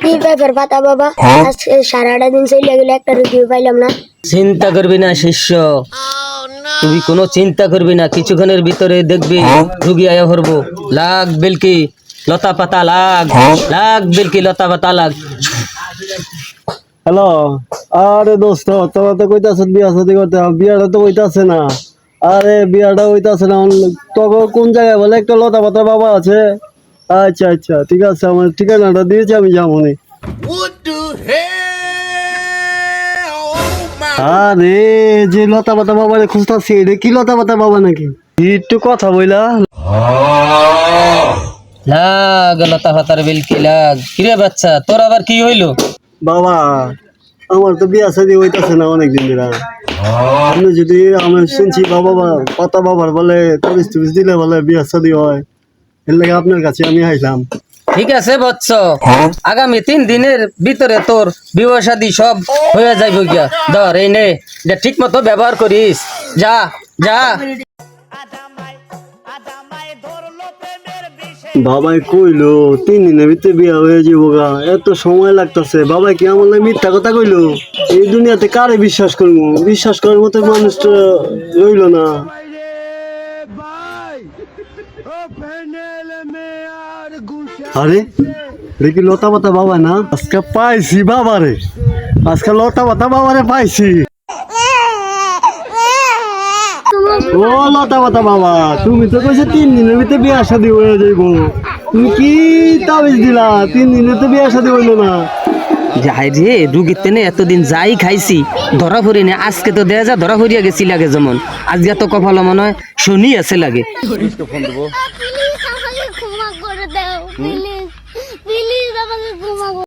কি ব্যাপার পাতা বাবা, আজকে সারাটা দিন চলে গেলে একটা রিভিউ পাইলাম না। চিন্তা করবি না শিষ্য, তুমি কোনো চিন্তা করবি না, কিছুক্ষণের ভিতরে দেখবি রুগী আয়া ভরবো। লাগ বেলকি লতা পাতা লাগ, লাগ বেলকি লতা পাতা লাগ। হ্যালো, আরে দোস্ত তোরা তো কইতাছ বিয়া শাদি করতে, বিয়াটা তো হইতাছে না। আরে বিয়াটা হইতাছে না, তোকে কোন জায়গায় বলে একটা লতা পাতা বাবা আছে? আচ্ছা আচ্ছা ঠিক আছে, আমার ঠিকানাটা দিয়েছি, আমি যাবো নি। আরে যে লতা পাতা বাবারে খুঁজতাছি, এটা কি লতা পাতা বাবা নাকি? একটু কথা বইলা। লাগ লতা পাতার বেলকি লাগ। কিরে বাচ্চা, তোর আবার কি হইলো? বাবা আমার তো বিয়া শাদি হইতাছে না অনেকদিন ধরে। আপনি যদি আমি শুনছি বাবা পাতা বাবার বলে তবিজ টবিজ দিলে বলে বিয়া শাদি হয়, এর লাগে আপনার কাছে আমি আইলাম। ঠিক আছে বৎস, আগামী 3 দিনের ভিতরে তোর বিবাহ শাদী সব হয়ে যাইব গিয়া। ধর এই নে, এটা ঠিক মতো ব্যবহার করিস। যা যা। বাবাই কইলো 3 দিনের ভিতরে বিয়া হয়ে যাবো গা, এত সময় লাগতেছে। বাবাই কি আমার লাগে মিথ্যা কথা কইলো? এই দুনিয়াতে কারে বিশ্বাস করবো? বিশ্বাস করার মতো মানুষ তো রইলো না। আরে দেখি লতা পাতা বাবা না, আজকে পাইছি বাবারে, আজকে লতা পাতা বাবারে পাইছি। ও লতা পাতা বাবা, তুমি তো কইছো 3 দিনের ভিতরে বিয়া শাদী হয়ে যাইব, তুমি কি তাবিজ দিলা? 3 দিনের তো বিয়া শাদী হইলো না। যাই রে, রুগীর তেনে এতদিন যাই খাইছি ধরা পড়ি না, আজকে তো দেয়া যা ধরা পড়িয়া গেছি লাগে। যেমন আজকে তো কপাল মনে হয় শনি আছে লাগে।